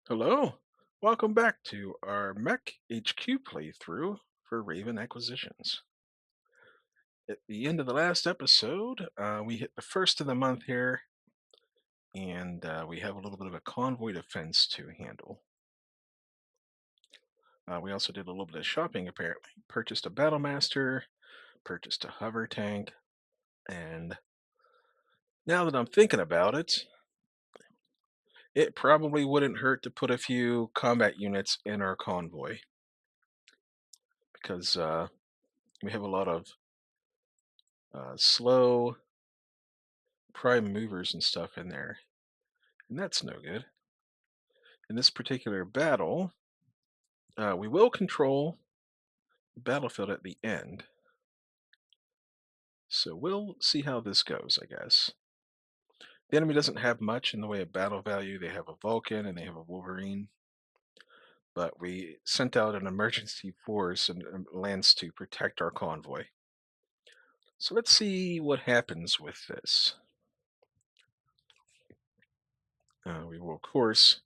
Hello, welcome back to our MekHQ playthrough for Raven Acquisitions. At the end of the last episode, we hit the first of the month here, and we have a little bit of a convoy defense to handle. We also did a little bit of shopping, apparently. Purchased a Battle Master, purchased a hover tank, and now that I'm thinking about it, it probably wouldn't hurt to put a few combat units in our convoy because we have a lot of slow prime movers and stuff in there, and that's no good. In this particular battle, we will control the battlefield at the end, so we'll see how this goes, I guess. The enemy doesn't have much in the way of battle value. They have a Vulcan and they have a Wolverine, but we sent out an emergency force and lands to protect our convoy. So let's see what happens with this. We will, of course,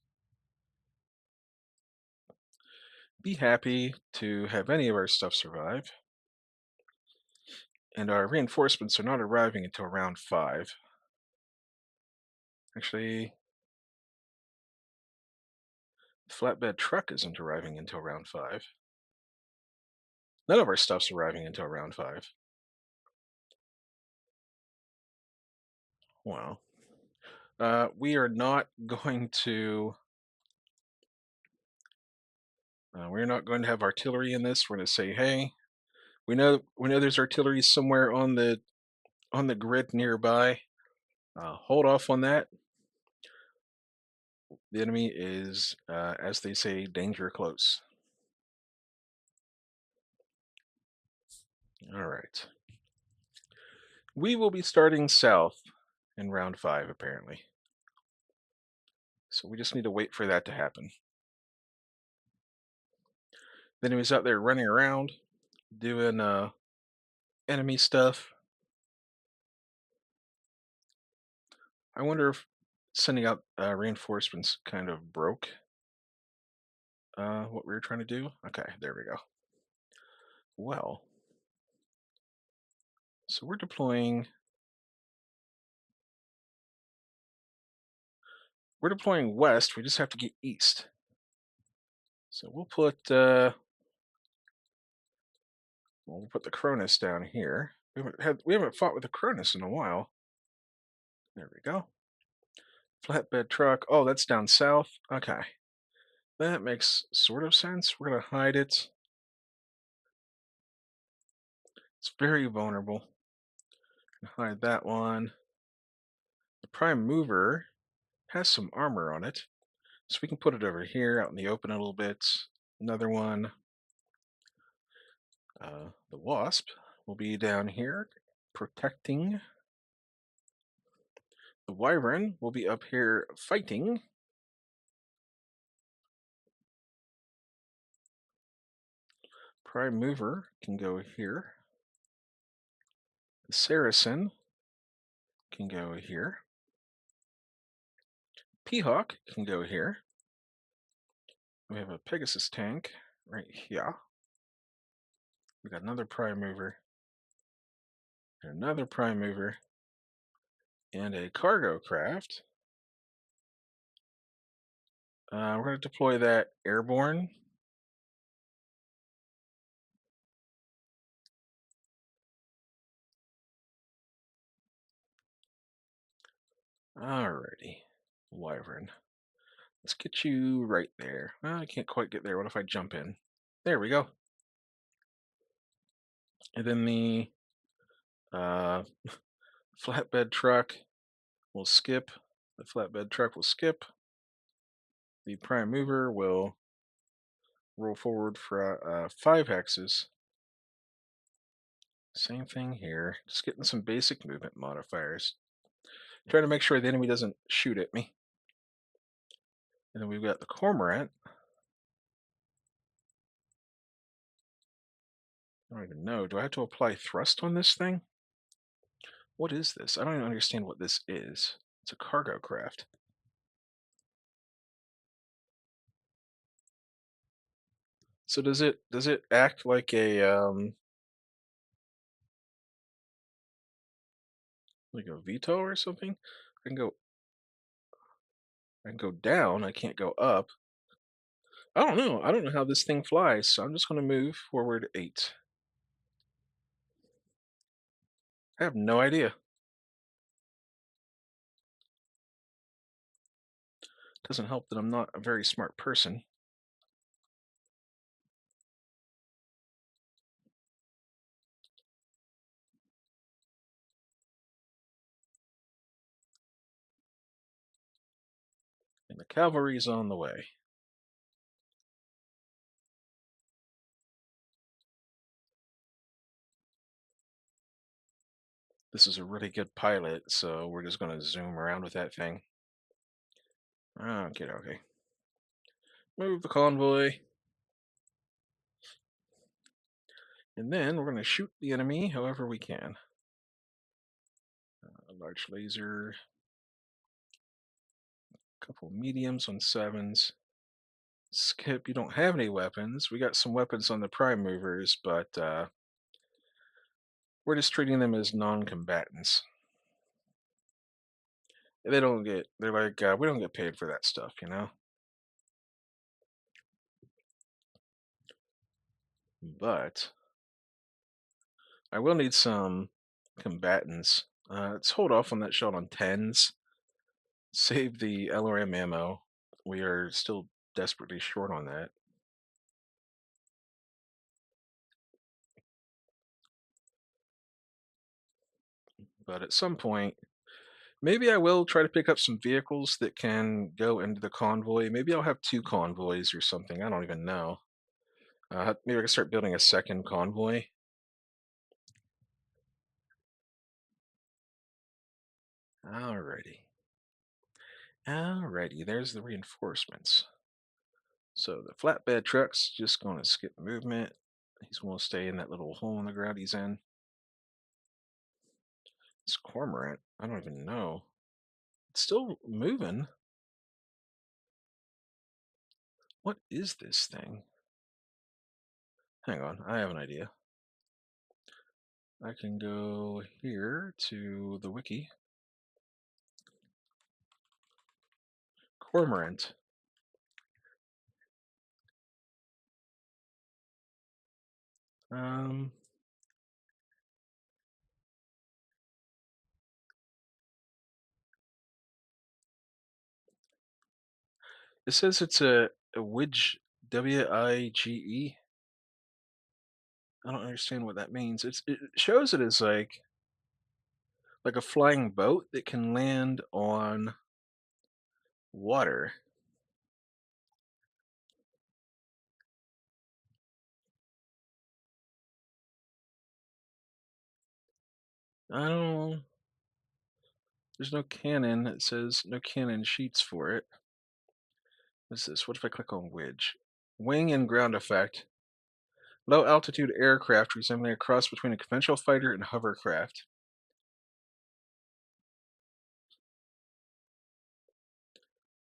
be happy to have any of our stuff survive. And our reinforcements are not arriving until round 5. Actually, the flatbed truck isn't arriving until round 5. None of our stuff's arriving until round 5. Wow. We are not going to. We're not going to have artillery in this. We're going to say, hey, we know there's artillery somewhere on the grid nearby. Hold off on that. The enemy is, as they say, danger close. All right. We will be starting south in round 5, apparently. So we just need to wait for that to happen. The enemy's out there running around, doing enemy stuff. I wonder if sending out reinforcements kind of broke what we were trying to do. Okay, there we go. Well, so we're deploying. We're deploying west. We just have to get east. So we'll put the Cronus down here. We haven't fought with the Cronus in a while. There we go. Flatbed truck. Oh, that's down south. Okay, that makes sort of sense. We're gonna hide it. It's very vulnerable. Hide that one. The prime mover has some armor on it, so we can put it over here out in the open a little bit. Another one. The wasp will be down here protecting. The wyvern will be up here fighting. Prime mover can go here. The Saracen can go here. Peahawk can go here. We have a Pegasus tank right here. We got another prime mover, another prime mover, and a cargo craft. We're going to deploy that airborne. Alrighty, wyvern. Let's get you right there. Well, I can't quite get there. What if I jump in? There we go. And then the uh, flatbed truck will skip. The flatbed truck will skip. The prime mover will roll forward for 5 hexes. Same thing here. Just getting some basic movement modifiers. Trying to make sure the enemy doesn't shoot at me. And then we've got the cormorant. I don't even know. Do I have to apply thrust on this thing? What is this? I don't even understand what this is. It's a cargo craft. So does it act like a veto or something? I can go I can go down, I can't go up. I don't know. I don't know how this thing flies, so I'm just gonna move forward 8. I have no idea. Doesn't help that I'm not a very smart person. And the cavalry's on the way. This is a really good pilot, so we're just gonna zoom around with that thing. Okay, okay. Move the convoy. And then we're gonna shoot the enemy however we can. A large laser, a couple mediums on 7s. Skip, you don't have any weapons. We got some weapons on the prime movers, but we're just treating them as non-combatants. They're like, we don't get paid for that stuff, you know? But I will need some combatants. Let's hold off on that shot on 10s. Save the LRM ammo. We are still desperately short on that. But at some point, maybe I will try to pick up some vehicles that can go into the convoy. Maybe I'll have 2 convoys or something. I don't even know. Maybe I can start building a second convoy. Alrighty. Alrighty, there's the reinforcements. So the flatbed truck's just going to skip movement. He's going to stay in that little hole in the ground he's in. It's cormorant. I don't even know. It's still moving. What is this thing? Hang on, I have an idea. I can go here to the wiki. Cormorant. Um, it says it's a Wige, Wige. I don't understand what that means. It shows it as like a flying boat that can land on water. I don't. There's no cannon. It says no cannon sheets for it. What's this? What if I click on Widge? Wing and ground effect. Low altitude aircraft resembling a cross between a conventional fighter and hovercraft.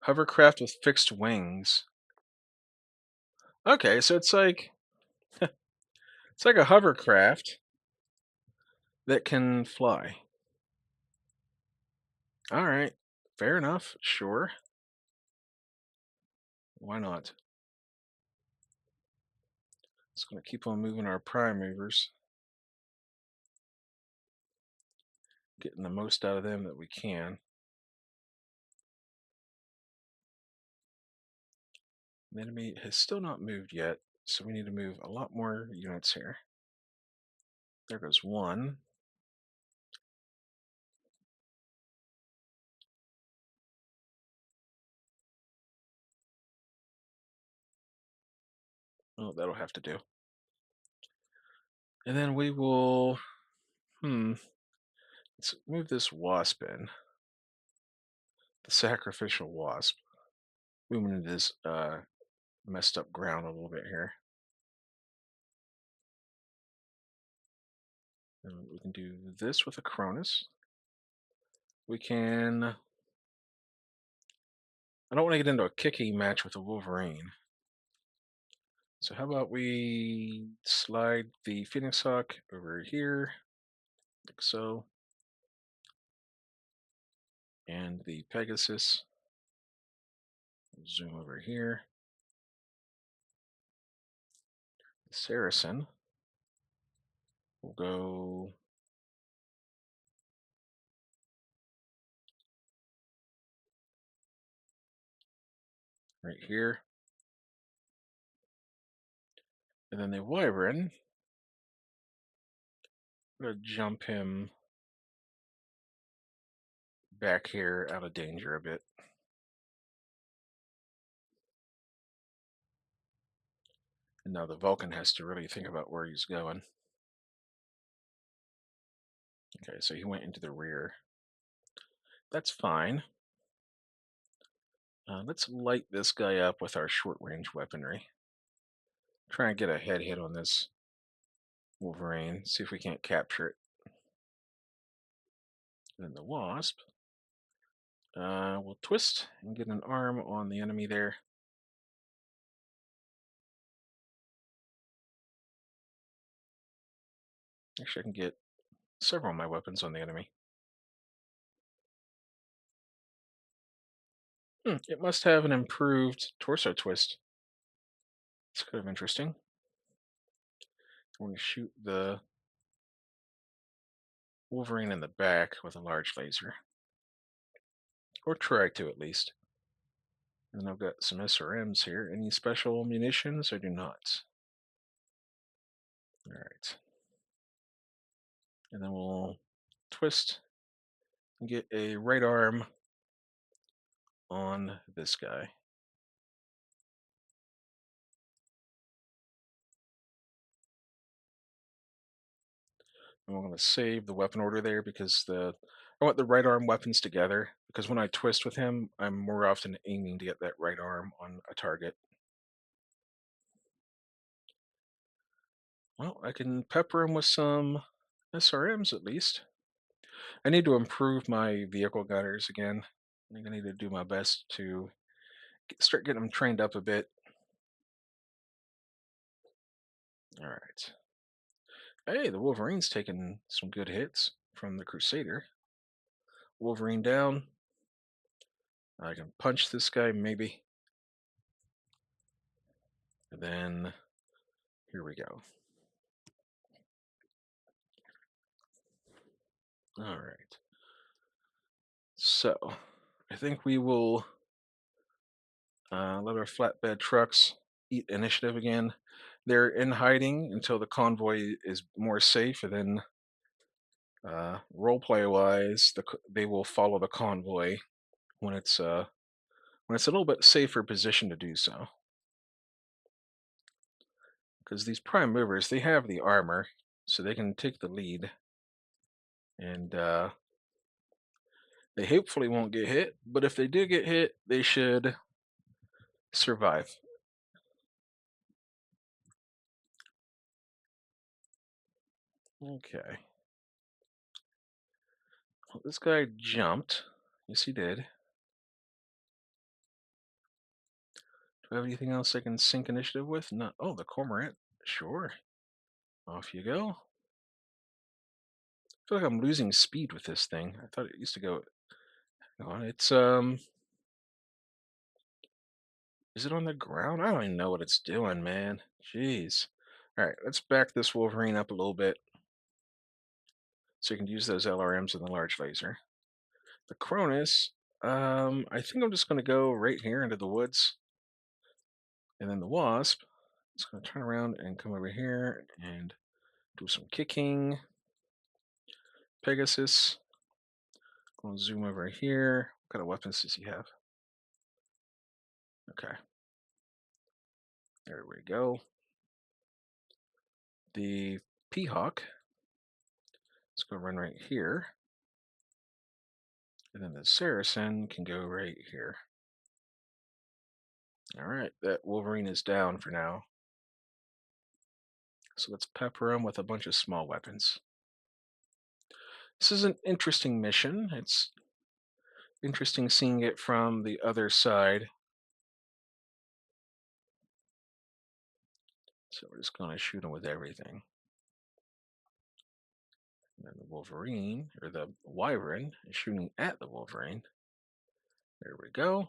Hovercraft with fixed wings. Okay, so it's like a hovercraft that can fly. All right, fair enough. Sure, why not? Just gonna keep on moving our prime movers, getting the most out of them that we can. The enemy has still not moved yet, so we need to move a lot more units here. There goes one. Oh, that'll have to do. And then we will, let's move this wasp in. The sacrificial wasp. Moving into this messed up ground a little bit here. And we can do this with a Cronus. We can. I don't want to get into a kicking match with a Wolverine. So how about we slide the Phoenix Hawk over here, like so, and the Pegasus, zoom over here. The Saracen will go right here. And then the Wyvern, I'm going to jump him back here out of danger a bit. And now the Vulcan has to really think about where he's going. Okay, so he went into the rear. That's fine. Let's light this guy up with our short-range weaponry. Try and get a head hit on this Wolverine, see if we can't capture it. And then the Wasp will twist and get an arm on the enemy there. Actually, I can get several of my weapons on the enemy. It must have an improved torso twist. It's kind of interesting. I'm going to shoot the Wolverine in the back with a large laser. Or try to, at least. And I've got some SRMs here. Any special munitions? I do not. Alright. And then we'll twist and get a right arm on this guy. And we're going to save the weapon order there because I want the right arm weapons together, because when I twist with him, I'm more often aiming to get that right arm on a target. Well, I can pepper him with some SRMs at least. I need to improve my vehicle gunners again. I think I need to do my best to start getting them trained up a bit. All right. Hey, the Wolverine's taking some good hits from the Crusader. Wolverine down. I can punch this guy maybe. And then here we go. All right. So I think we will let our flatbed trucks eat initiative again. They're in hiding until the convoy is more safe, and then roleplay wise, they will follow the convoy when it's a little bit safer position to do so. Because these prime movers, they have the armor, so they can take the lead, and they hopefully won't get hit. But if they do get hit, they should survive. Okay. Well, this guy jumped. Yes, he did. Do I have anything else I can sync initiative with? No. Oh, the cormorant. Sure. Off you go. I feel like I'm losing speed with this thing. I thought it used to go. Hang on, it's Is it on the ground? I don't even know what it's doing, man. Jeez. All right, let's back this Wolverine up a little bit so you can use those LRMs and the large laser. The Cronus, I think I'm just going to go right here into the woods. And then the Wasp is going to turn around and come over here and do some kicking. Pegasus, going to zoom over here. What kind of weapons does he have? Okay. There we go. The P-Hawk is going to run right here. And then the Saracen can go right here. All right, that Wolverine is down for now. So let's pepper him with a bunch of small weapons. This is an interesting mission. It's interesting seeing it from the other side. So we're just going to shoot him with everything. And then the Wolverine, or the Wyvern, is shooting at the Wolverine. There we go.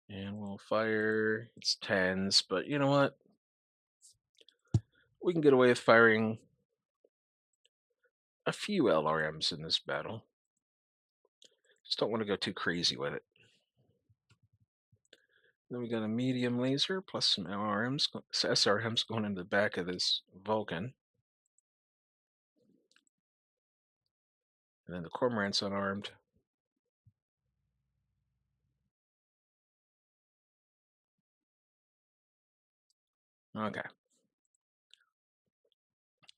And we'll fire. It's 10s, but you know what? We can get away with firing a few LRMs in this battle. Just don't want to go too crazy with it. Then we got a medium laser plus some SRMs going into the back of this Vulcan. And then the Cormorant's unarmed. Okay.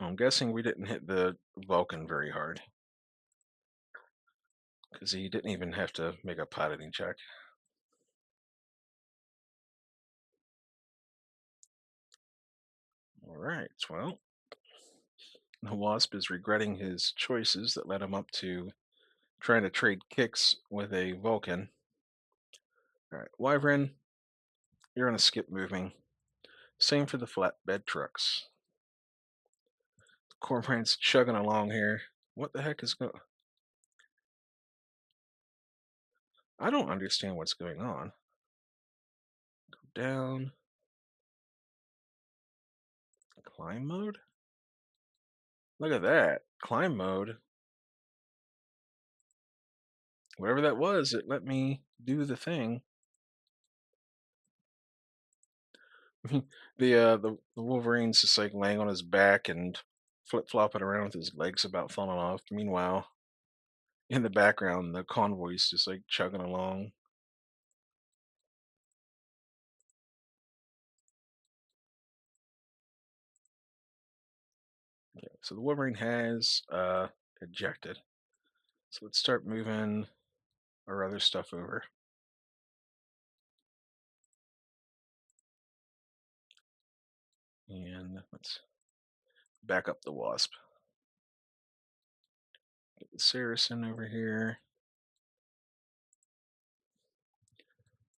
I'm guessing we didn't hit the Vulcan very hard, because he didn't even have to make a piloting check. All right, well, the Wasp is regretting his choices that led him up to trying to trade kicks with a Vulcan. All right, Wyvern, you're on a skip moving. Same for the flatbed trucks. Cormorant's chugging along here. What the heck is going? I don't understand what's going on. Go down. Climb mode? Look at that. Climb mode. Whatever that was, it let me do the thing. The Wolverine's just like laying on his back and flip flopping around with his legs about falling off. Meanwhile, in the background, the convoy's just like chugging along. Okay, so the Wolverine has ejected. So let's start moving our other stuff over. And let's back up the Wasp. Get the Saracen over here.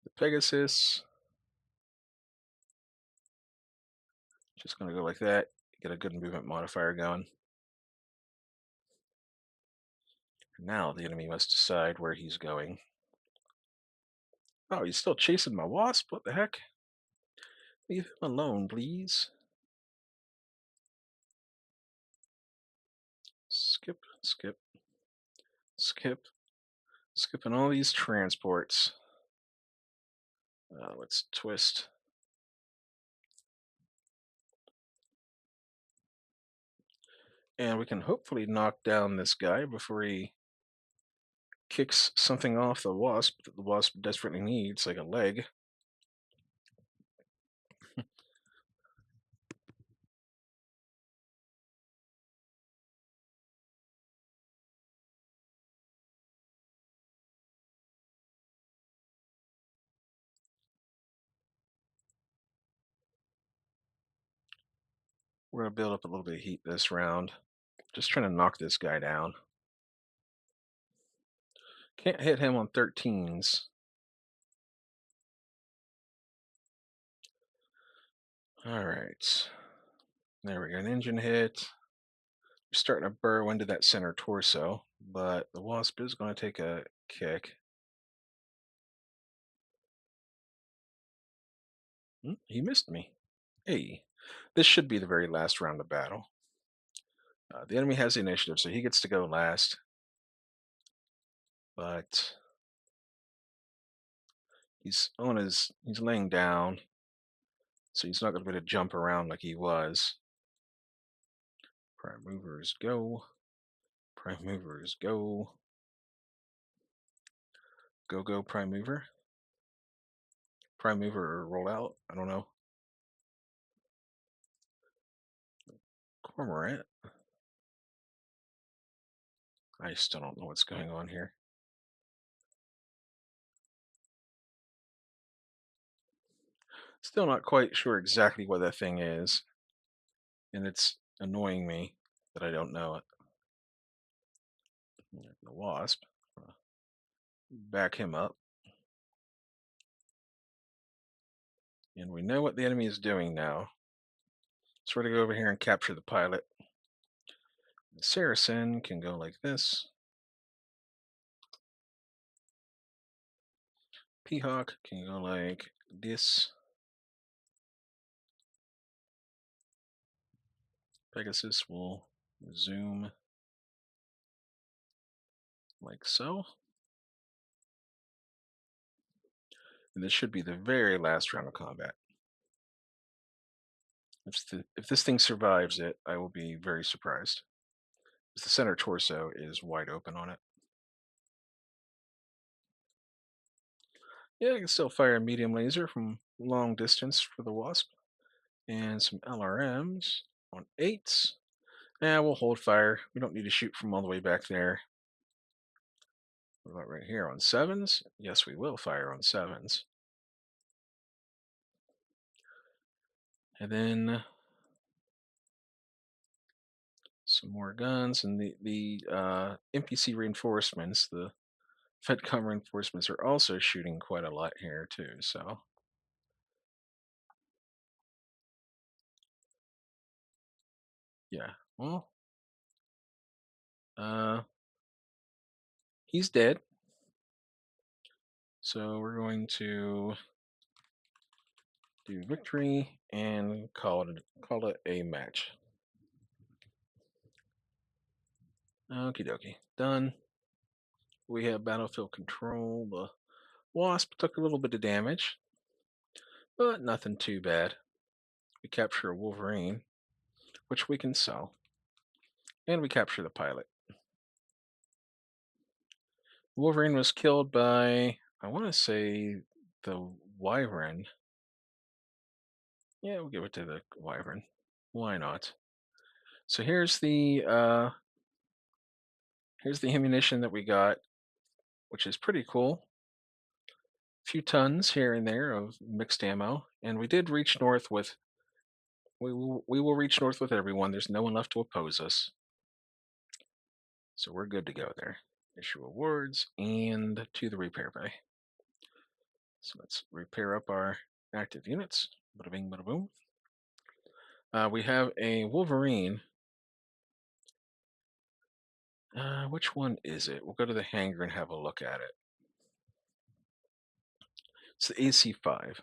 The Pegasus. Just going to go like that. Get a good movement modifier going. Now the enemy must decide where he's going. Oh, he's still chasing my Wasp? What the heck? Leave him alone, please. Skip, skip, skip. Skipping all these transports. Let's twist. And we can hopefully knock down this guy before he kicks something off the Wasp that the Wasp desperately needs, like a leg. We're going to build up a little bit of heat this round. Just trying to knock this guy down. Can't hit him on 13s. All right. There we go. An engine hit. We're starting to burrow into that center torso, but the Wasp is going to take a kick. He missed me. Hey, this should be the very last round of battle. The enemy has the initiative, so he gets to go last. But he's laying down, so he's not going to be able to jump around like he was. Prime movers go. Prime movers go. Go, go, prime mover. Prime mover roll out. I don't know. Cormorant. I still don't know what's going on here. Still not quite sure exactly what that thing is. And it's annoying me that I don't know it. The Wasp. Back him up. And we know what the enemy is doing now. So we're going to go over here and capture the pilot. The Saracen can go like this. P-Hawk can go like this. Pegasus will zoom like so. And this should be the very last round of combat. If this thing survives it, I will be very surprised. The center torso is wide open on it. Yeah, I can still fire a medium laser from long distance for the Wasp. And some LRMs on 8s. Yeah, we'll hold fire. We don't need to shoot from all the way back there. What about right here on 7s? Yes, we will fire on 7s. And then some more guns, and the NPC reinforcements, the FedCom reinforcements are also shooting quite a lot here too. So yeah, well, uh, he's dead. So we're going to do victory and call it a match. Okie dokie, done. We have battlefield control. The Wasp took a little bit of damage, but nothing too bad. We capture a Wolverine, which we can sell, and we capture the pilot. Wolverine was killed by, I want to say, the Wyvern. Yeah, we'll give it to the Wyvern. Why not? So here's the ammunition that we got, which is pretty cool. A few tons here and there of mixed ammo, and we did reach north with. We will reach north with everyone. There's no one left to oppose us. So we're good to go there. Issue awards and to the repair bay. So let's repair up our active units. Bada bing, bada boom. We have a Wolverine. Which one is it? We'll go to the hangar and have a look at it. It's the AC5.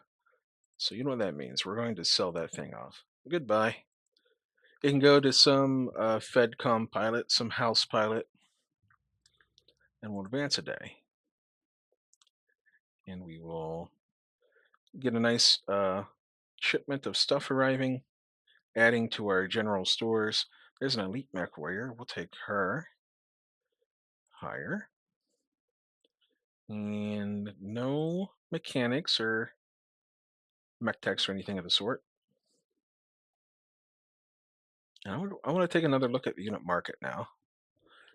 So you know what that means. We're going to sell that thing off. Goodbye. It can go to some FedCom pilot, some house pilot, and we'll advance a day. And we will get a nice shipment of stuff arriving, adding to our general stores. There's an elite mech warrior. We'll take her. Higher. And no mechanics or mech techs or anything of the sort. I want to take another look at the unit market now.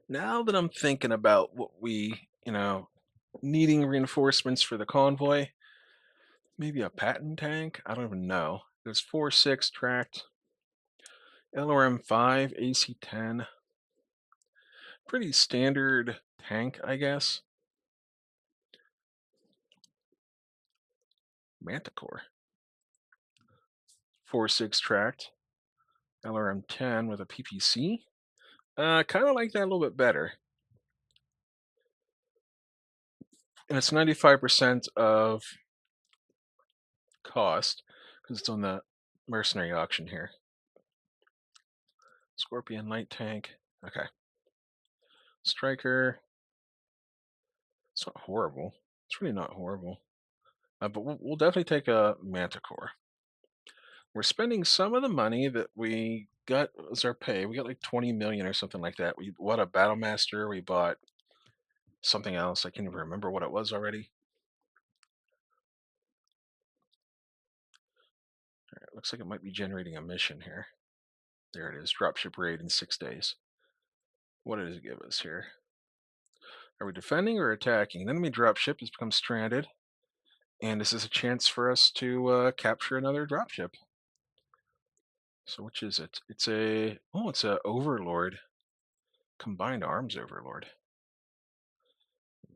Now that I'm thinking about what we, needing reinforcements for the convoy, maybe a patent tank? I don't even know. There's 4-6 tracked, LRM-5, AC-10. Pretty standard tank, I guess. Manticore. 4-6 tracked, LRM-10 with a PPC. Kind of like that a little bit better. And it's 95% of cost because it's on the mercenary auction here. Scorpion light tank. Okay. Striker. It's not horrible. It's really not horrible. But we'll definitely take a Manticore. We're spending some of the money that we got as our pay. We got like 20 million or something like that. We bought a Battlemaster. We bought something else. I can't even remember what it was already. All right, looks like it might be generating a mission here. There it is. Dropship raid in 6 days. What does it give us here? Are we defending or attacking? An enemy dropship has become stranded, and this is a chance for us to capture another dropship. So which is it? It's a Overlord, combined arms Overlord.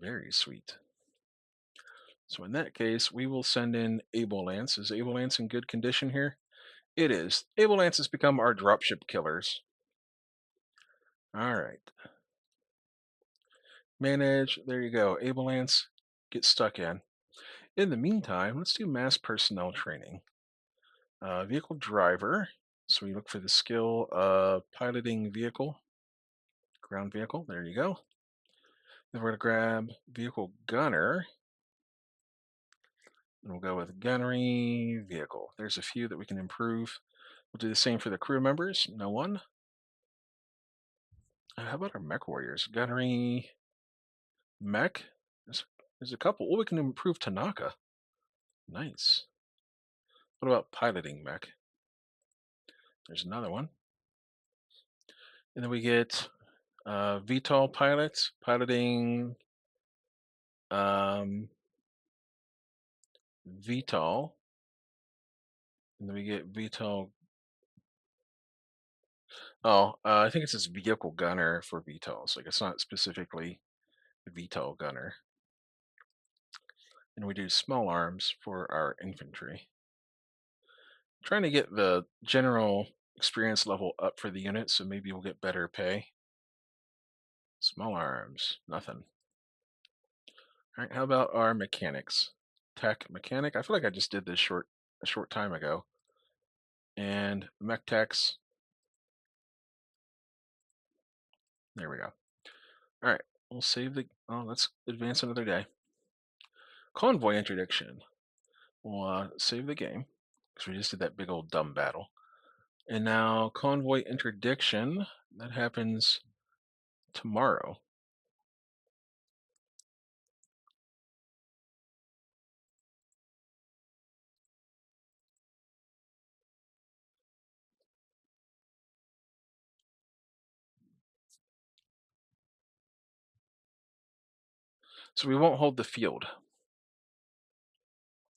Very sweet. So in that case, we will send in Able Lance. Is Able Lance in good condition here? It is. Able Lance has become our dropship killers. All right. Manage. There you go. Able Lance, get stuck in. In the meantime, let's do mass personnel training. Vehicle driver. So we look for the skill of piloting vehicle, ground vehicle. There you go. Then we're going to grab vehicle gunner. And we'll go with gunnery vehicle. There's a few that we can improve. We'll do the same for the crew members. No one. How about our mech warriors? Gunnery mech. There's a couple. Oh, we can improve Tanaka. Nice. What about piloting mech? There's another one. And then we get VTOL pilots, piloting VTOL. And then we get VTOL. Oh, I think it says vehicle gunner for VTOLs. Like it's not specifically VTOL gunner. And we do small arms for our infantry. Trying to get the general experience level up for the unit, so maybe we'll get better pay. Small arms, nothing. All right, how about our mechanics? Tech mechanic. I feel like I just did this a short time ago. And mech techs. There we go. All right, we'll save the. Oh, let's advance another day. Convoy interdiction. We'll save the game because we just did that big old dumb battle. And now convoy interdiction. That happens tomorrow. So we won't hold the field.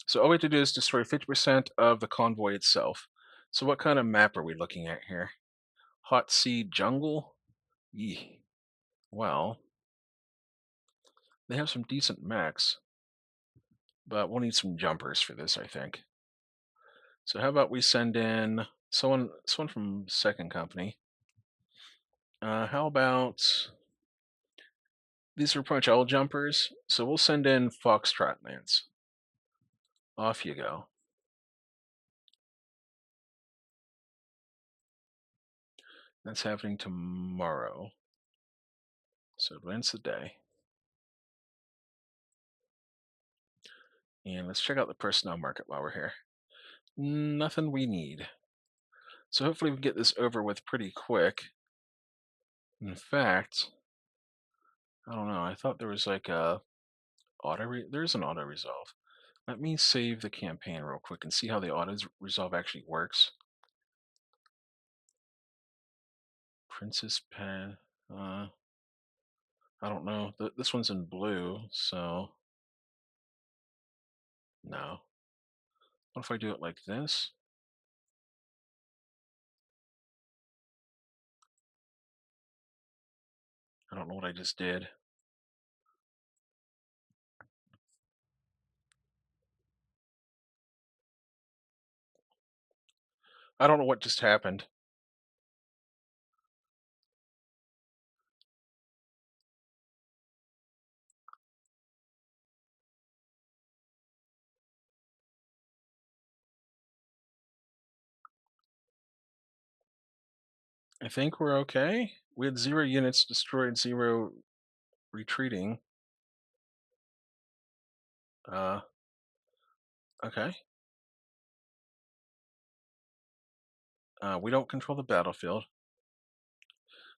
So all we have to do is destroy 50% of the convoy itself. So what kind of map are we looking at here? Hot Sea Jungle? Yee. Well, they have some decent mechs, but we'll need some jumpers for this, I think. So how about we send in someone from second company? How about these are pretty much all jumpers, so we'll send in Foxtrot Lance. Off you go. That's happening tomorrow. So advance the day. And let's check out the personnel market while we're here. Nothing we need. So hopefully we can get this over with pretty quick. In fact, I don't know. I thought there was like a there's an auto resolve. Let me save the campaign real quick and see how the auto resolve actually works. Princess Pen. I don't know. This one's in blue, so no. What if I do it like this? I don't know what I just did. I don't know what just happened. I think we're okay. We had 0 units destroyed, 0 retreating. Okay. We don't control the battlefield.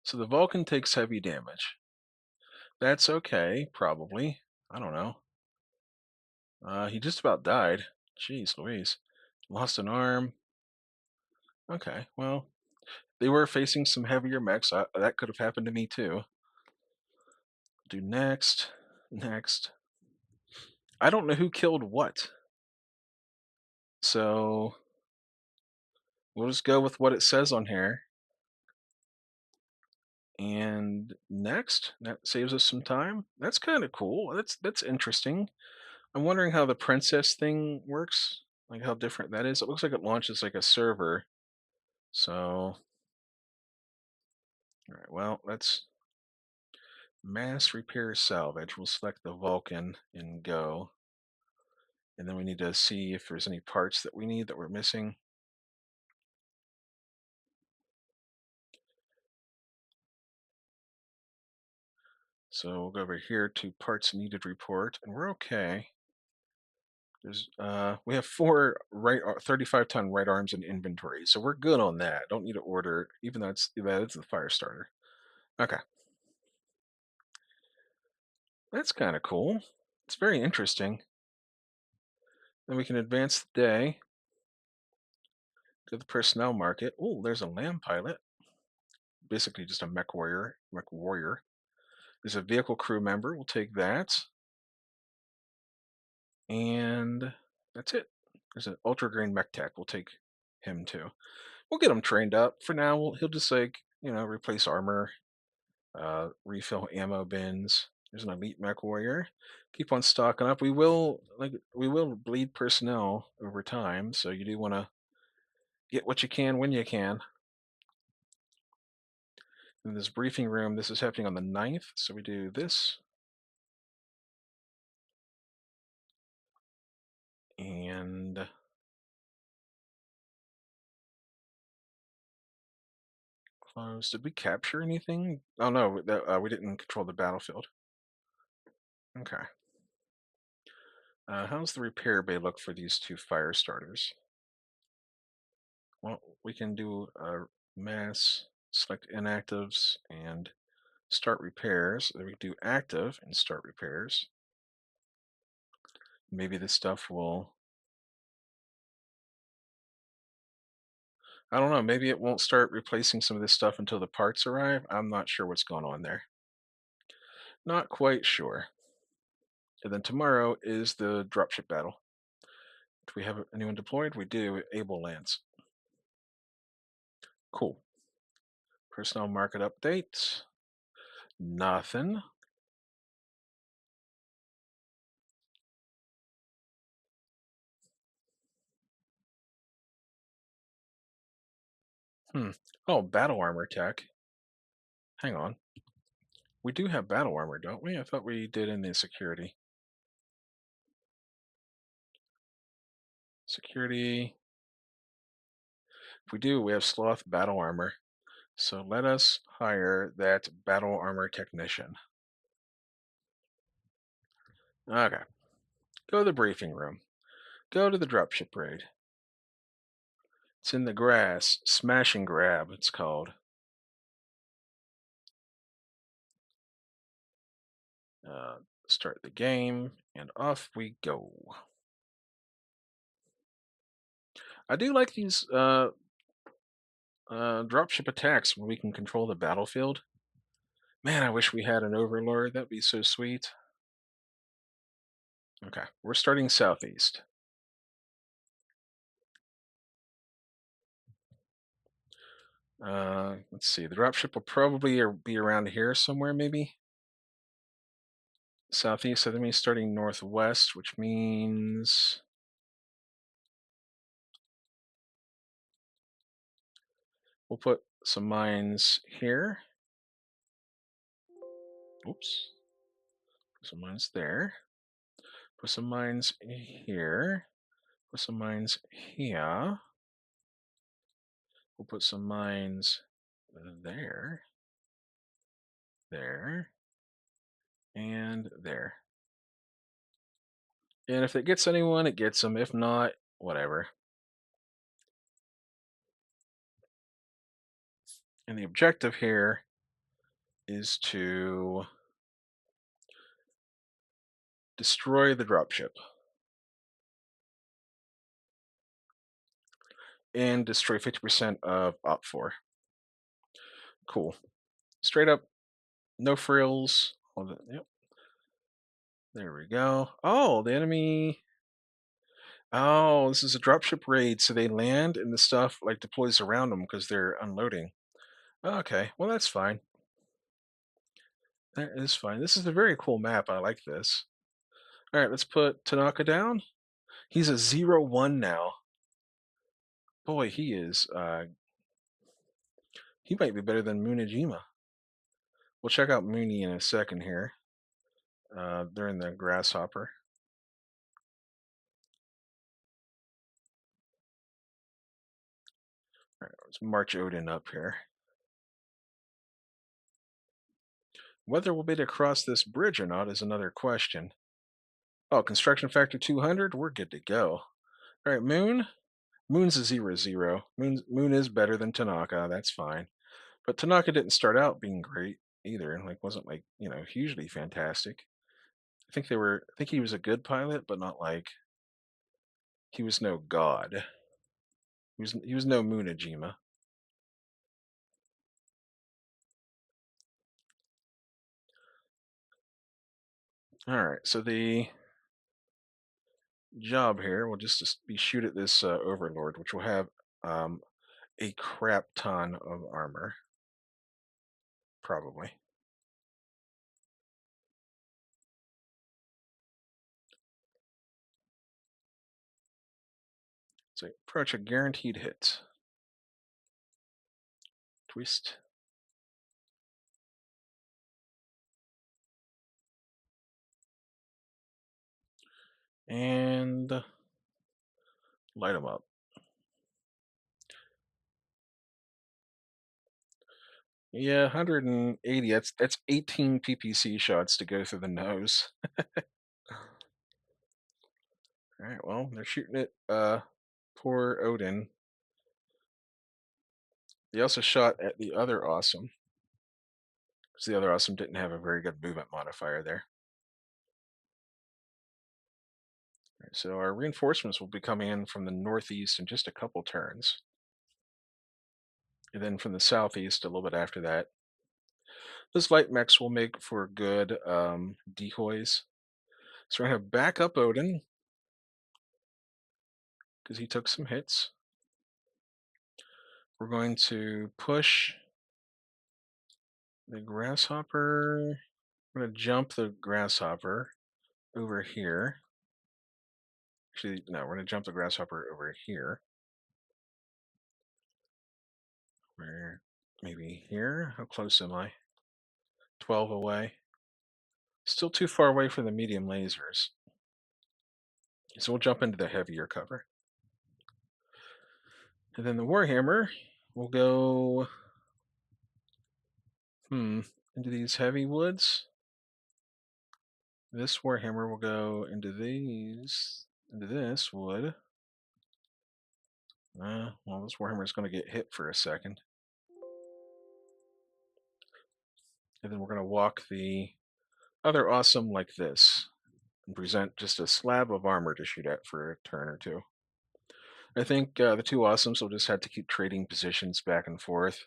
So the Vulcan takes heavy damage. That's okay, probably. I don't know. He just about died. Jeez Louise. Lost an arm. Okay, well, they were facing some heavier mechs. That could have happened to me too. Do next. Next. I don't know who killed what. So we'll just go with what it says on here. And next, that saves us some time. That's kind of cool. That's interesting. I'm wondering how the princess thing works, like how different that is. It looks like it launches like a server. So, all right, well, let's mass repair salvage. We'll select the Vulcan and go. And then we need to see if there's any parts that we need that we're missing. So we'll go over here to parts needed report, and we're okay. There's we have 35-ton right arms in inventory, so we're good on that. Don't need to order, even though that's the fire starter. Okay, that's kind of cool. It's very interesting. Then we can advance the day to the personnel market. Oh, there's a lamb pilot, basically just a mech warrior. Mech warrior. There's a vehicle crew member. We'll take that, and that's it. There's an ultra green mech tech. We'll take him too. We'll get him trained up. For now, he'll just like replace armor, refill ammo bins. There's an elite mech warrior. Keep on stocking up. We will bleed personnel over time, so you do want to get what you can when you can. In this briefing room, this is happening on the 9th, so we do this. And close. Did we capture anything? Oh no, we didn't control the battlefield. Okay. How's the repair bay look for these two fire starters? Well, we can do a mass, select inactives, and start repairs. Then we do active and start repairs. Maybe this stuff will, I don't know, maybe it won't start replacing some of this stuff until the parts arrive. I'm not sure what's going on there. Not quite sure. And then tomorrow is the dropship battle. Do we have anyone deployed? We do. Able Lance. Cool. Personnel market update. Nothing. Oh, battle armor tech. Hang on. We do have battle armor, don't we? I thought we did in the security. Security. If we do, we have sloth battle armor. So let us hire that battle armor technician. Okay. Go to the briefing room. Go to the dropship raid. It's in the grass. Smash and grab, it's called. Start the game, and off we go. I do like these dropship attacks when we can control the battlefield. Man, I wish we had an overlord. That'd be so sweet. Okay, we're starting southeast. Let's see. The dropship will probably be around here somewhere, maybe southeast. So that means starting northwest, which means we'll put some mines here. Oops. Put some mines there. Put some mines here. Put some mines here. We'll put some mines there, there, and there. And if it gets anyone, it gets them. If not, whatever. And the objective here is to destroy the dropship and destroy 50% of Op4. Cool. Straight up, no frills. Hold it. Yep. There we go. Oh, the enemy. Oh, this is a dropship raid, so they land and the stuff like deploys around them because they're unloading. Okay, well that's fine. That is fine. This is a very cool map. I like this. All right, let's put Tanaka down. He's a 0-1 now. Boy, he is. He might be better than Munajima. We'll check out Mooney in a second here. During the grasshopper. All right, let's march Odin up here. Whether we'll be able to cross this bridge or not is another question. Oh, construction factor 200? We're good to go. All right, Moon. Moon's a 0-0. Moon is better than Tanaka. That's fine. But Tanaka didn't start out being great either. Like, wasn't like, hugely fantastic. I think he was a good pilot, but not like he was no god. He was no Munajima. All right, so the job here will just be shoot at this overlord, which will have um, a crap ton of armor, probably. So approach a guaranteed hit. Twist. And light them up. Yeah, 180. That's 18 PPC shots to go through the nose. All right, well, they're shooting at poor Odin. They also shot at the other awesome, because the other awesome didn't have a very good movement modifier there. All right, so our reinforcements will be coming in from the northeast in just a couple turns. And then from the southeast a little bit after that. Those light mechs will make for good decoys. So we're going to have back up Odin, because he took some hits. We're going to push the grasshopper. I'm going to jump the grasshopper over here. Actually, no, we're going to jump the grasshopper over here. Where, maybe here? How close am I? 12 away. Still too far away from the medium lasers. So we'll jump into the heavier cover. And then the Warhammer will go into these heavy woods. This Warhammer will go into this wood. Well, this Warhammer is going to get hit for a second. And then we're going to walk the other awesome like this and present just a slab of armor to shoot at for a turn or two. I think the two awesomes will just have to keep trading positions back and forth.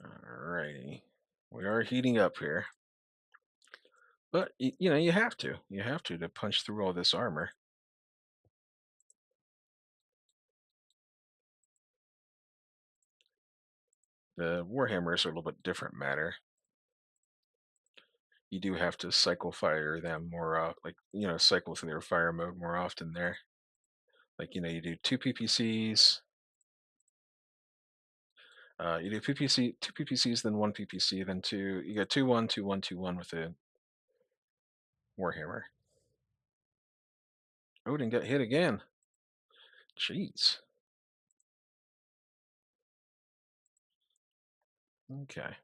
Alrighty. We are heating up here. But, you have to. You have to punch through all this armor. The Warhammers are a little bit different matter. You do have to cycle fire them more, cycle through their fire mode more often there. Like, you do two PPCs. You do two PPCs, then one PPC, then two. You got 2-1, 2-1, 2-1 with the Warhammer. Odin got hit again. Jeez. Okay.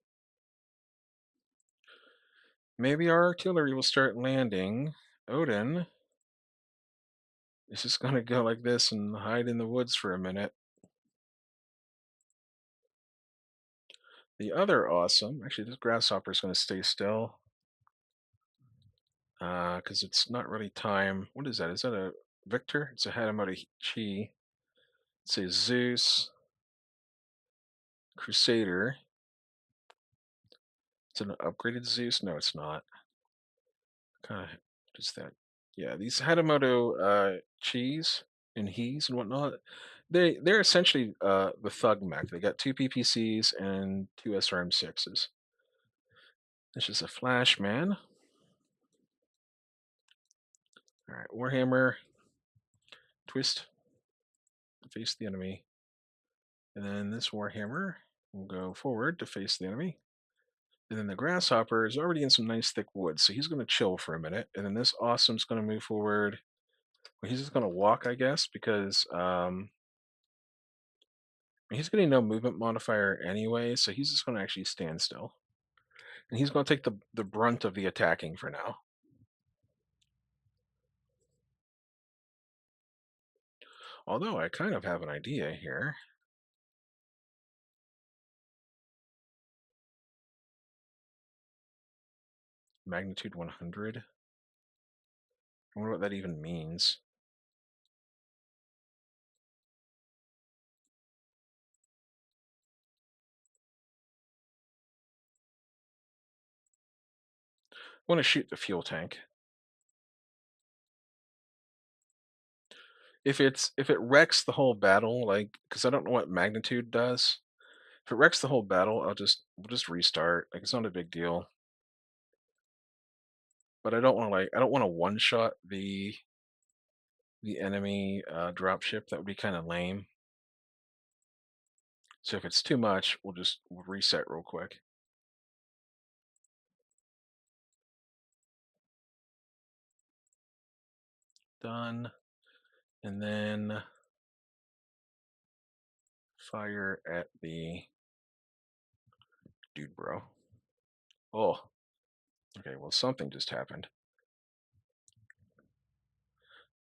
Maybe our artillery will start landing. Odin is just going to go like this and hide in the woods for a minute. The other awesome, actually, this grasshopper is going to stay still. Because it's not really time. What is that? Is that a Victor? It's a Hadamoto Chi. It's a Zeus. Crusader. It's an upgraded Zeus? No, it's not. Kind of, what is that? Yeah, these Hadamoto Chis and he's and whatnot, they're essentially the thug mech. They got two PPCs and two SRM6s. This is a flash man. All right, Warhammer, twist, face the enemy, and then this Warhammer will go forward to face the enemy. And then the grasshopper is already in some nice thick wood, so he's going to chill for a minute. And then this awesome's going to move forward. Well, he's just going to walk, I guess, because he's getting no movement modifier anyway, so he's just going to actually stand still. And he's going to take the brunt of the attacking for now. Although I kind of have an idea here. Magnitude 100. I wonder what that even means. I want to shoot the fuel tank. If it wrecks the whole battle, like because I don't know what magnitude does. If it wrecks the whole battle, we'll just restart. Like it's not a big deal. But I don't want to one shot the enemy dropship. That would be kind of lame. So if it's too much, we'll reset real quick. Done. And then fire at the dude bro. Oh, okay, well something just happened.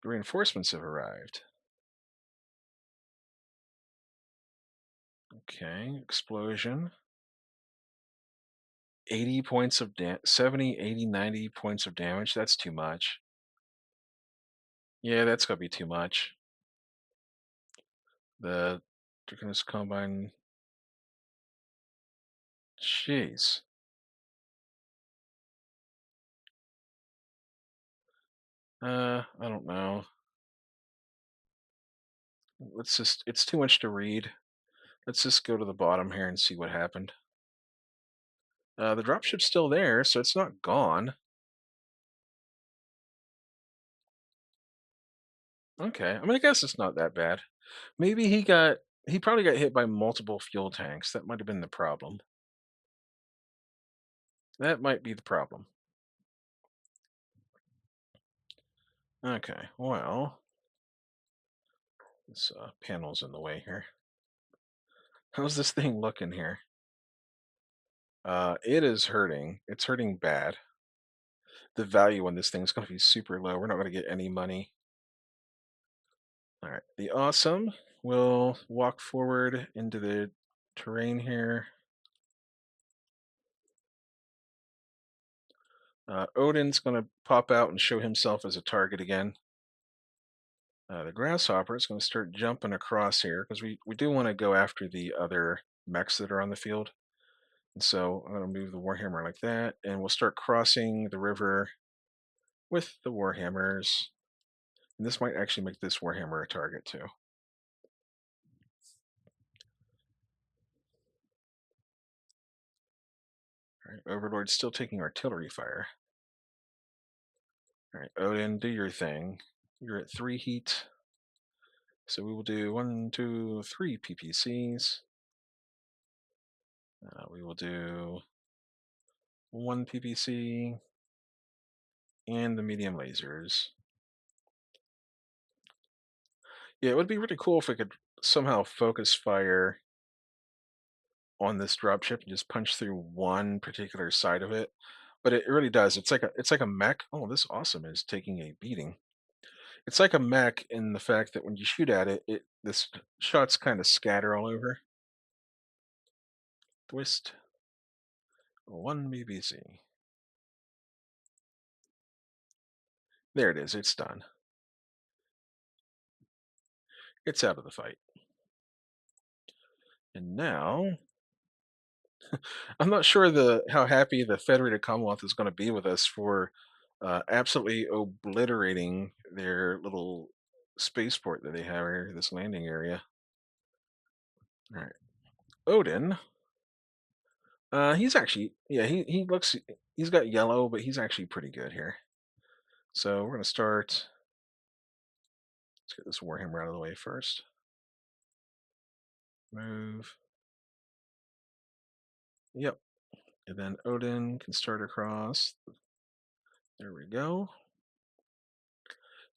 The reinforcements have arrived. Okay, explosion. 80 points of 70, 80, 90 points of damage. That's too much. Yeah, that's gonna be too much. The Draconis Combine. Jeez. I don't know. It's too much to read. Let's just go to the bottom here and see what happened. The dropship's still there, so it's not gone. Okay, I mean, I guess it's not that bad. Maybe he probably got hit by multiple fuel tanks. That might have been the problem. That might be the problem. Okay, well, this panel's in the way here. How's this thing looking here? It is hurting. It's hurting bad. The value on this thing is going to be super low. We're not going to get any money. All right, the awesome will walk forward into the terrain here. Odin's going to pop out and show himself as a target again. The grasshopper is going to start jumping across here because we do want to go after the other mechs that are on the field. And so I'm going to move the Warhammer like that, and we'll start crossing the river with the Warhammers. And this might actually make this Warhammer a target too. All right, Overlord's still taking artillery fire. All right, Odin, do your thing. You're at 3 heat. So we will do 1, 2, 3 PPCs. We will do 1 PPC and the medium lasers. Yeah, it would be really cool if we could somehow focus fire on this dropship and just punch through one particular side of it. But it really does. It's like a mech. Oh, this awesome is taking a beating. It's like a mech in the fact that when you shoot at it, this shots kind of scatter all over. Twist. 1 BBC. There it is. It's done. It's out of the fight. And now I'm not sure how happy the Federated Commonwealth is going to be with us for absolutely obliterating their little spaceport that they have here, this landing area. All right. Odin. He's actually, yeah, he looks, he's got yellow, but he's actually pretty good here. So we're gonna start. Let's get this Warhammer out of the way first. Move. Yep. And then Odin can start across. There we go.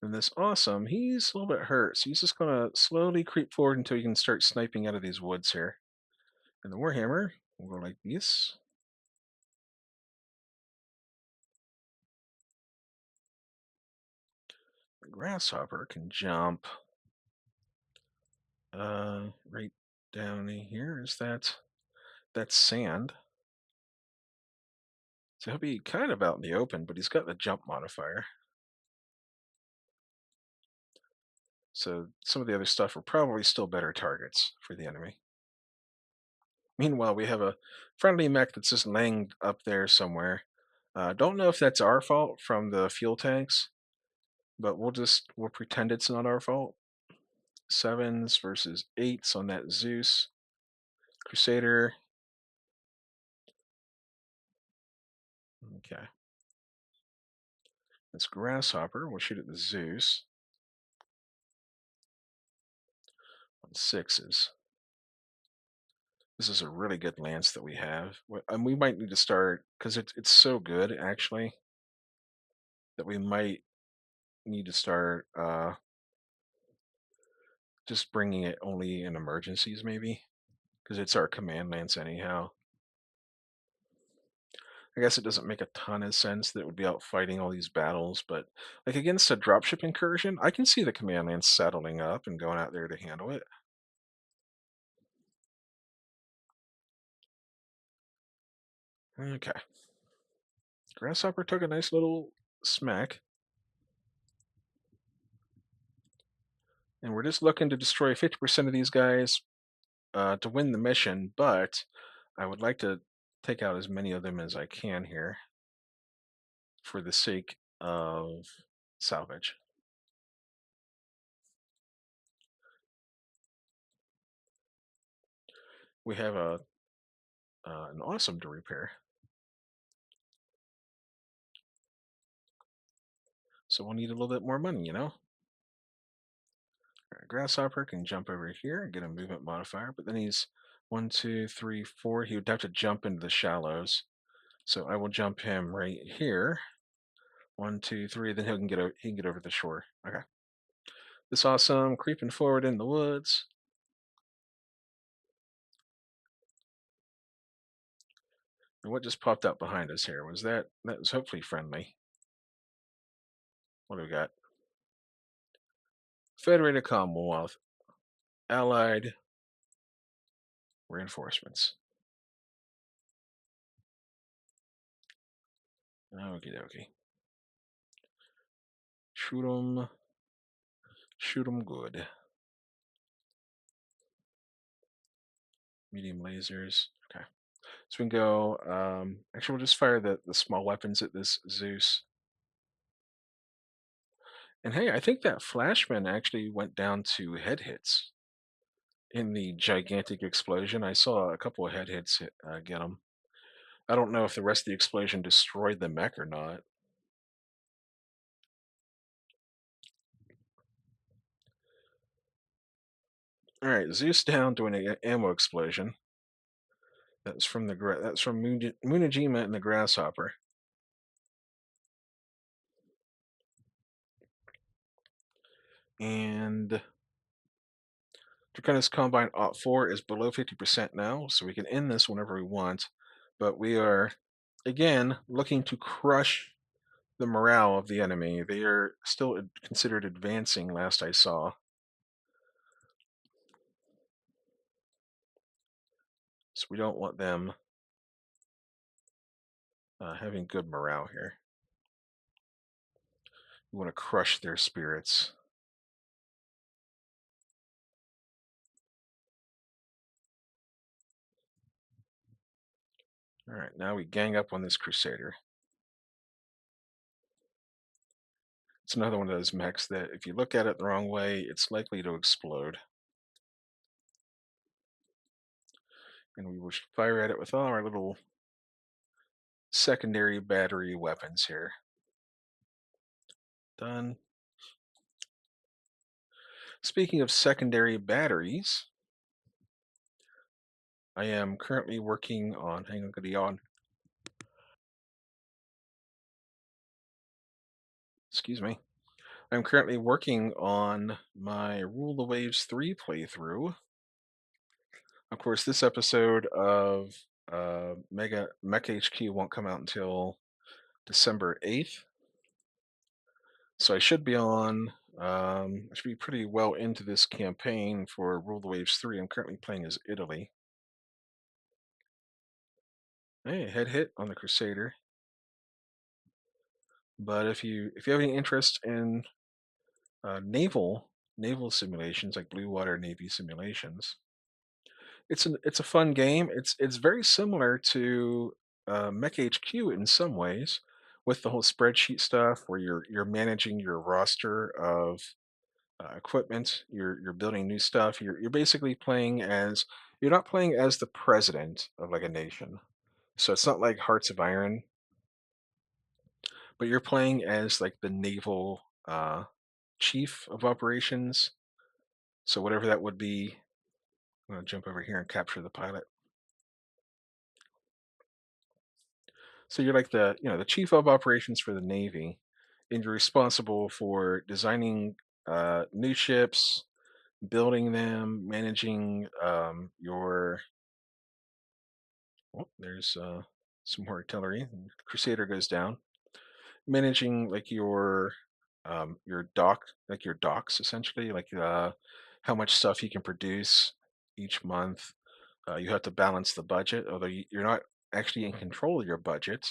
And this awesome, he's a little bit hurt, so he's just gonna slowly creep forward until he can start sniping out of these woods here. And the Warhammer will go like this. The Grasshopper can jump right down here. Is that that's sand? So he'll be kind of out in the open, but he's got the jump modifier. So some of the other stuff are probably still better targets for the enemy. Meanwhile, we have a friendly mech that's just laying up there somewhere. Don't know if that's our fault from the fuel tanks, but we'll pretend it's not our fault. Sevens versus eights on that Zeus. Crusader. Okay. That's Grasshopper. We'll shoot at the Zeus. On sixes. This is a really good lance that we have. And we might need to start, because it's so good, actually, that we might need to start just bringing it only in emergencies, maybe, because it's our command lance anyhow. I guess it doesn't make a ton of sense that it would be out fighting all these battles, but like against a dropship incursion, I can see the command lance settling up and going out there to handle it. Okay. Grasshopper took a nice little smack. And we're just looking to destroy 50% of these guys to win the mission, but I would like to take out as many of them as I can here for the sake of salvage. We have an awesome to repair. So we'll need a little bit more money, you know? All right, Grasshopper can jump over here and get a movement modifier, but then he's 1, 2, 3, 4. He would have to jump into the shallows. So I will jump him right here. 1, 2, 3. Then he can get over the shore. Okay. This awesome creeping forward in the woods. And what just popped up behind us here? Was that was hopefully friendly. What do we got? Federated Commonwealth. Allied reinforcements. Okie dokie. Shoot 'em. Shoot 'em good. Medium lasers. Okay. So we can go. Actually, we'll just fire the small weapons at this Zeus. And hey, I think that Flashman actually went down to head hits in the gigantic explosion. I saw a couple of head hits get him. I don't know if the rest of the explosion destroyed the mech or not. All right, Zeus down doing an ammo explosion. That's from Munajima and the Grasshopper. And Draconis Combine Op 4 is below 50% now, so we can end this whenever we want. But we are, again, looking to crush the morale of the enemy. They are still considered advancing, last I saw. So we don't want them having good morale here. We want to crush their spirits. All right, now we gang up on this Crusader. It's another one of those mechs that if you look at it the wrong way, it's likely to explode. and we will fire at it with all our little secondary battery weapons here. Done. Speaking of secondary batteries, I am currently working on, hang on, gonna yawn. Excuse me. I'm currently working on my Rule the Waves 3 playthrough. Of course, this episode of Mega MekHQ won't come out until December 8th. So I should be I should be pretty well into this campaign for Rule the Waves 3. I'm currently playing as Italy. Hey, head hit on the Crusader. But if you have any interest in naval simulations like Blue Water Navy simulations, it's a fun game. It's very similar to Mech HQ in some ways, with the whole spreadsheet stuff where you're managing your roster of equipment. You're building new stuff. You're basically playing as you're not playing as the president of like a nation. So it's not like Hearts of Iron, but you're playing as like the naval chief of operations. So whatever that would be, I'm gonna jump over here and capture the pilot. So you're like the chief of operations for the Navy, and you're responsible for designing new ships, building them, managing your. Oh, there's some more artillery. Crusader goes down. Managing like your dock, like your docks essentially, like how much stuff you can produce each month. You have to balance the budget, although you're not actually in control of your budget,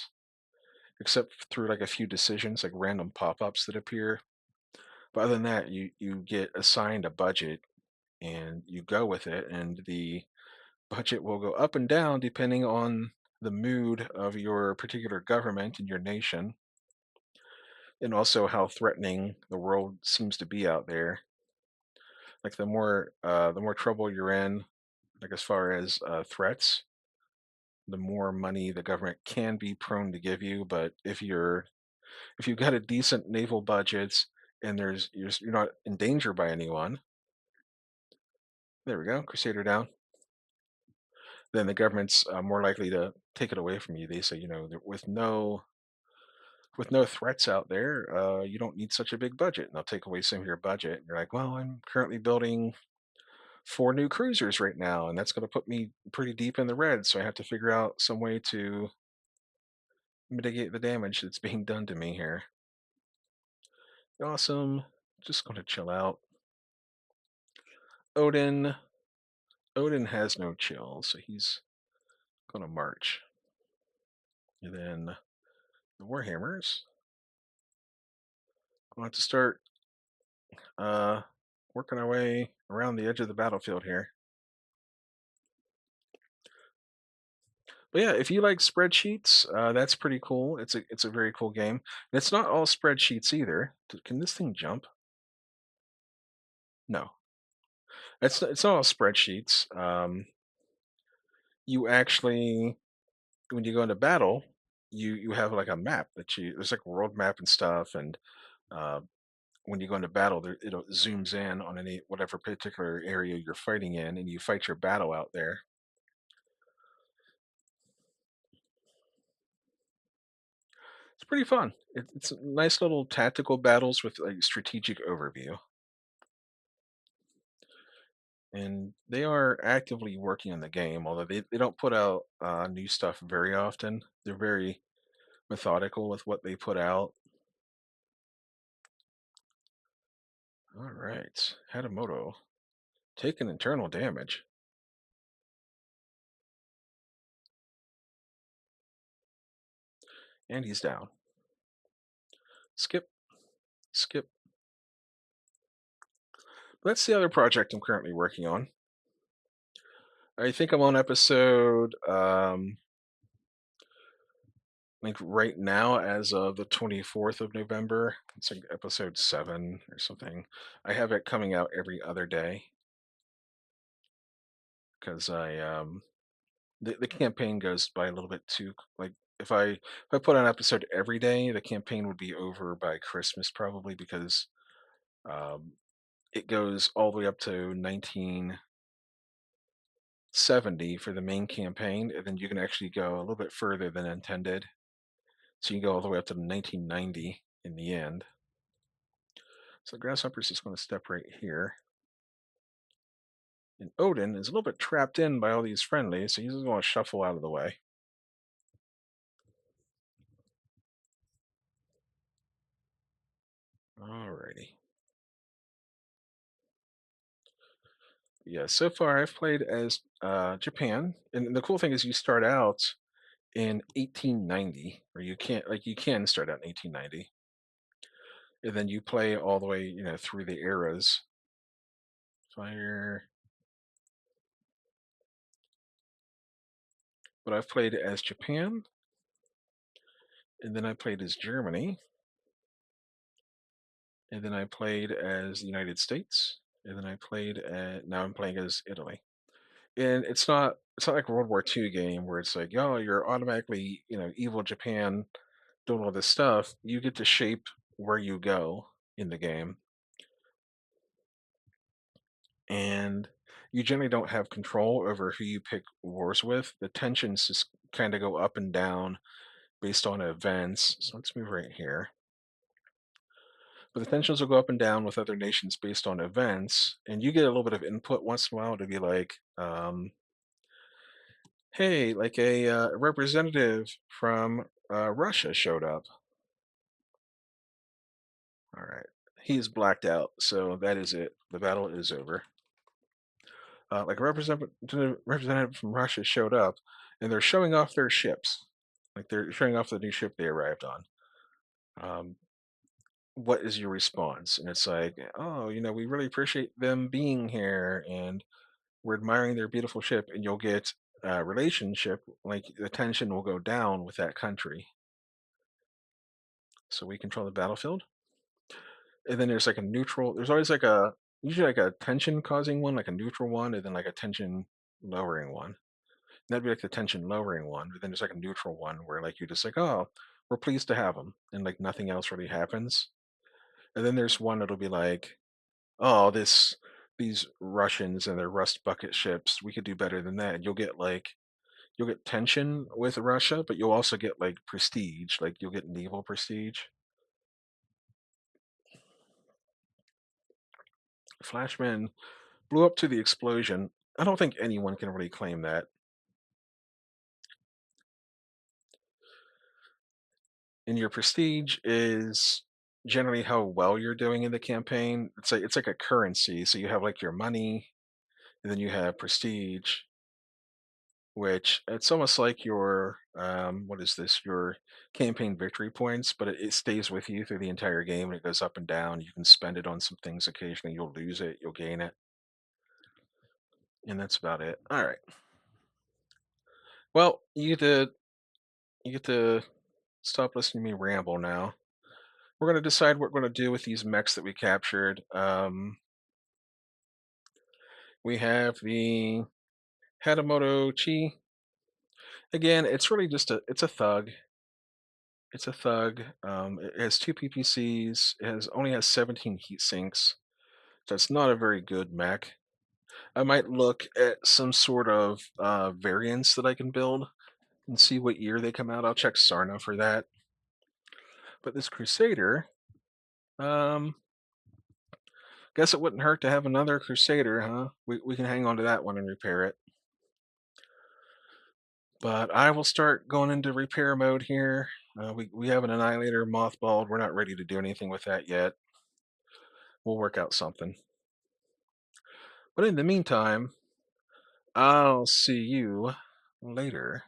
except through like a few decisions, like random pop-ups that appear. But other than that, you get assigned a budget and you go with it, and the budget will go up and down depending on the mood of your particular government and your nation, and also how threatening the world seems to be out there. Like the more trouble you're in, like as far as threats, the more money the government can be prone to give you. But if you've got a decent naval budget and you're not in danger by anyone, there we go, Crusader down. Then the government's more likely to take it away from you. They say, that with no threats out there, you don't need such a big budget. And they'll take away some of your budget. And you're like, well, I'm currently building four new cruisers right now, and that's going to put me pretty deep in the red. So I have to figure out some way to mitigate the damage that's being done to me here. Awesome. Just going to chill out. Odin. Odin has no chill, so he's going to march. And then the Warhammers. We'll have to start uh, working our way around the edge of the battlefield here. But yeah, if you like spreadsheets, that's pretty cool. It's a very cool game. And it's not all spreadsheets either. Can this thing jump? No, it's not all spreadsheets. You actually, when you go into battle, you have like a map that there's like a world map and stuff, and uh, when you go into battle, it zooms in on any whatever particular area you're fighting in, and you fight your battle out there. It's pretty fun. It's nice little tactical battles with like strategic overview, and they are actively working on the game. Although they don't put out new stuff very often, they're very methodical with what they put out. All right, Hadamoto taking internal damage, and he's down. Skip, skip. That's the other project I'm currently working on. I think I'm on episode like right now as of the 24th of November. It's like episode 7 or something. I have it coming out every other day because the campaign goes by a little bit too like if I put an episode every day, the campaign would be over by Christmas probably because um, it goes all the way up to 1970 for the main campaign, and then you can actually go a little bit further than intended. So you can go all the way up to 1990 in the end. So Grasshopper's just going to step right here. And Odin is a little bit trapped in by all these friendlies, so he's just going to shuffle out of the way. Alrighty. Yeah, so far I've played as Japan, and the cool thing is you start out in 1890, or you can start out in 1890, and then you play all the way, through the eras. Fire, but I've played as Japan, and then I played as Germany, and then I played as the United States, and then I played at now I'm playing as Italy. And it's not like a World War II game where it's like, oh, you're automatically, evil Japan doing all this stuff. You get to shape where you go in the game, and you generally don't have control over who you pick wars with. The tensions just kind of go up and down based on events. So let's move right here. But the tensions will go up and down with other nations based on events, and you get a little bit of input once in a while to be like, hey, like a representative from Russia showed up. All right. He's blacked out, so that is it. The battle is over. Like a representative from Russia showed up, and they're showing off their ships. Like they're showing off the new ship they arrived on. Um, what is your response? And it's like, oh, we really appreciate them being here, and we're admiring their beautiful ship. And you'll get a relationship, like the tension will go down with that country. So we control the battlefield. And then there's like a neutral. There's always like a usually like a tension causing one, like a neutral one, and then like a tension lowering one. That'd be like the tension lowering one. But then there's like a neutral one where like you're just like, oh, we're pleased to have them, and like nothing else really happens. And then there's one that'll be like, oh, these Russians and their rust bucket ships, we could do better than that. And you'll get tension with Russia, but you'll also get like prestige, like you'll get naval prestige. Flashman blew up to the explosion. I don't think anyone can really claim that. And your prestige is generally how well you're doing in the campaign. It's like a currency. So you have like your money, and then you have prestige, which it's almost like your what is this? Your campaign victory points, but it stays with you through the entire game and it goes up and down. You can spend it on some things occasionally. You'll lose it, you'll gain it, and that's about it. All right. Well, you get to stop listening to me ramble now. We're going to decide what we're going to do with these mechs that we captured. We have the Hatamoto Chi. Again, it's really just it's a thug. It's a thug. It has two PPCs. Only has 17 heat sinks. So it's not a very good mech. I might look at some sort of variants that I can build and see what year they come out. I'll check Sarna for that. But this Crusader, um, guess it wouldn't hurt to have another Crusader, huh? We can hang on to that one and repair it. But I will start going into repair mode here. We have an Annihilator mothballed. We're not ready to do anything with that yet. We'll work out something. But in the meantime, I'll see you later.